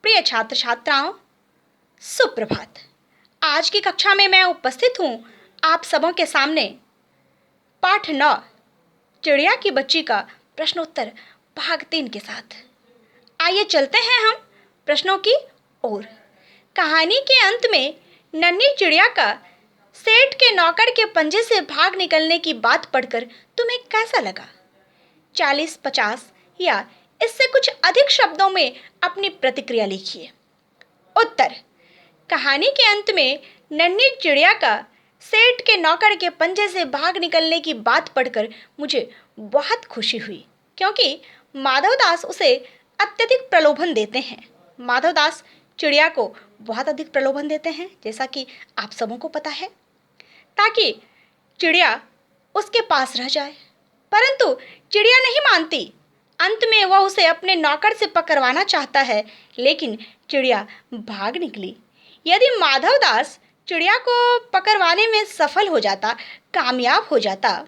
प्रिय छात्र छात्राओं, सुप्रभात। आज की कक्षा में मैं उपस्थित हूँ आप सबों के सामने पाठ 9 चिड़िया की बच्ची का प्रश्नोत्तर भाग 3 के साथ। आइए चलते हैं हम प्रश्नों की ओर। कहानी के अंत में नन्ही चिड़िया का सेठ के नौकर के पंजे से भाग निकलने की बात पढ़कर तुम्हें कैसा लगा? 40, 50 या इससे कुछ अधिक शब्दों में अपनी प्रतिक्रिया लिखिए। उत्तर: कहानी के अंत में नन्ही चिड़िया का सेठ के नौकर के पंजे से भाग निकलने की बात पढ़कर मुझे बहुत खुशी हुई, क्योंकि माधवदास उसे अत्यधिक प्रलोभन देते हैं। माधवदास चिड़िया को बहुत अधिक प्रलोभन देते हैं, जैसा कि आप सबों को पता है, ताकि चिड़िया उसके पास रह जाए। परंतु चिड़िया नहीं मानती। अंत में वह उसे अपने नौकर से पकड़वाना चाहता है, लेकिन चिड़िया भाग निकली। यदि माधवदास चिड़िया को पकड़वाने में सफल हो जाता, कामयाब हो जाता,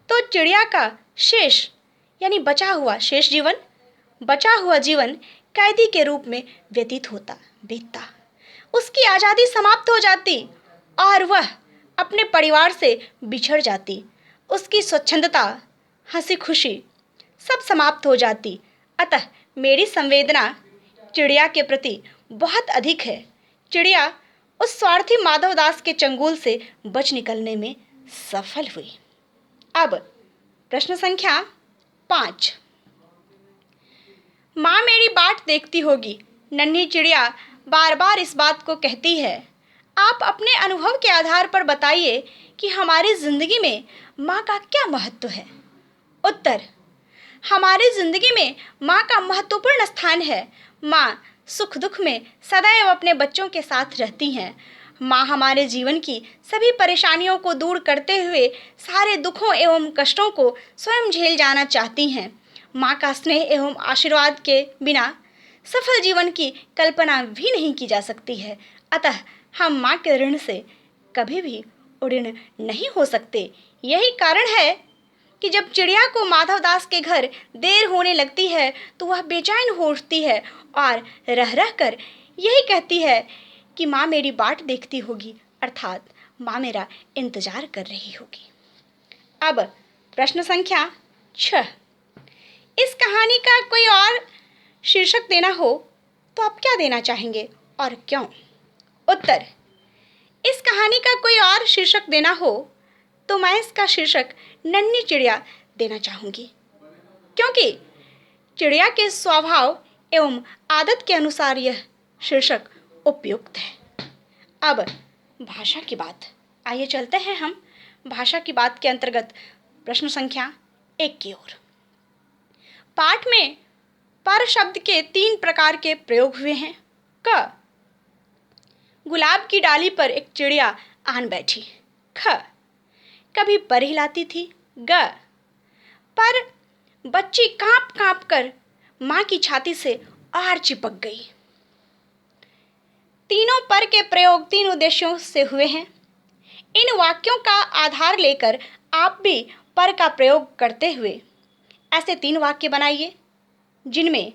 तो चिड़िया का शेष यानी बचा हुआ जीवन कैदी के रूप में व्यतीत बीतता। उसकी आज़ादी समाप्त हो जाती और वह अपने परिवार से बिछड़ जाती। उसकी स्वच्छंदता, हंसी खुशी सब समाप्त हो जाती। अतः मेरी संवेदना चिड़िया के प्रति बहुत अधिक है। चिड़िया उस स्वार्थी माधवदास के चंगुल से बच निकलने में सफल हुई। अब प्रश्न संख्या 5। माँ मेरी बाट देखती होगी, नन्ही चिड़िया बार बार इस बात को कहती है। आप अपने अनुभव के आधार पर बताइए कि हमारी जिंदगी में माँ का क्या महत्व है। उत्तर: हमारी जिंदगी में माँ का महत्वपूर्ण स्थान है। माँ सुख दुख में सदैव अपने बच्चों के साथ रहती हैं। माँ हमारे जीवन की सभी परेशानियों को दूर करते हुए सारे दुखों एवं कष्टों को स्वयं झेल जाना चाहती हैं। माँ का स्नेह एवं आशीर्वाद के बिना सफल जीवन की कल्पना भी नहीं की जा सकती है। अतः हम माँ के ऋण से कभी भी उऋण नहीं हो सकते। यही कारण है कि जब चिड़िया को माधवदास के घर देर होने लगती है तो वह बेचैन हो उठती है और रह रह कर यही कहती है कि माँ मेरी बाट देखती होगी, अर्थात माँ मेरा इंतजार कर रही होगी। अब प्रश्न संख्या 6। इस कहानी का कोई और शीर्षक देना हो तो आप क्या देना चाहेंगे और क्यों? उत्तर: इस कहानी का कोई और शीर्षक देना हो तो मैं इसका शीर्षक नन्ही चिड़िया देना चाहूँगी, क्योंकि चिड़िया के स्वभाव एवं आदत के अनुसार यह शीर्षक उपयुक्त है। अब भाषा की बात। आइए चलते हैं हम भाषा की बात के अंतर्गत प्रश्न संख्या 1 की ओर। पाठ में पर शब्द के 3 प्रकार के प्रयोग हुए हैं। क, गुलाब की डाली पर एक चिड़िया आन बैठी। ख, कभी पर हिलाती थी। ग, पर बच्ची कांप कांप कर माँ की छाती से और चिपक गई। तीनों पर के प्रयोग 3 उद्देश्यों से हुए हैं। इन वाक्यों का आधार लेकर आप भी पर का प्रयोग करते हुए ऐसे 3 वाक्य बनाइए, जिनमें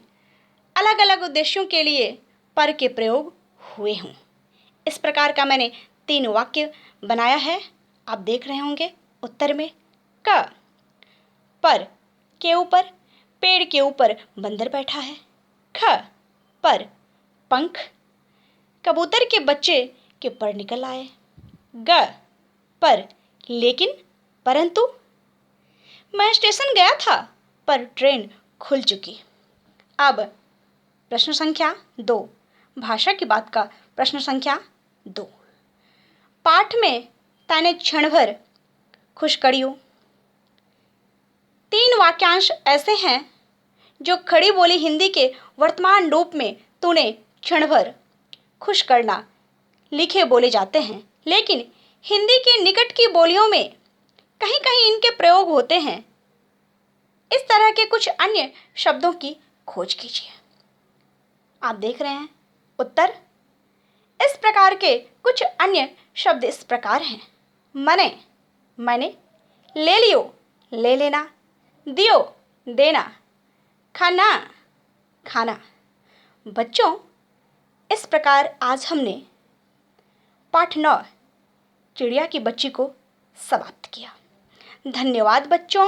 अलग अलग उद्देश्यों के लिए पर के प्रयोग हुए हों। इस प्रकार का मैंने 3 वाक्य बनाया है, आप देख रहे होंगे उत्तर में। क, पर के ऊपर पेड़ के ऊपर बंदर बैठा है। ख, पर पंख कबूतर के बच्चे के पर निकल आए। ग, पर लेकिन परंतु मैं स्टेशन गया था पर ट्रेन खुल चुकी। अब प्रश्न संख्या 2, भाषा की बात का प्रश्न संख्या 2। पाठ में तैने क्षण भर खुश कड़ियों। 3 वाक्यांश ऐसे हैं जो खड़ी बोली हिंदी के वर्तमान रूप में तूने क्षण भर खुश करना लिखे बोले जाते हैं, लेकिन हिंदी के निकट की बोलियों में कहीं कहीं इनके प्रयोग होते हैं। इस तरह के कुछ अन्य शब्दों की खोज कीजिए। आप देख रहे हैं उत्तर। इस प्रकार के कुछ अन्य शब्द इस प्रकार हैं। मने, मैंने, ले लियो, ले लेना, दियो, देना, खाना, खाना। बच्चों, इस प्रकार आज हमने पाठ 9 चिड़िया की बच्ची को समाप्त किया। धन्यवाद बच्चों।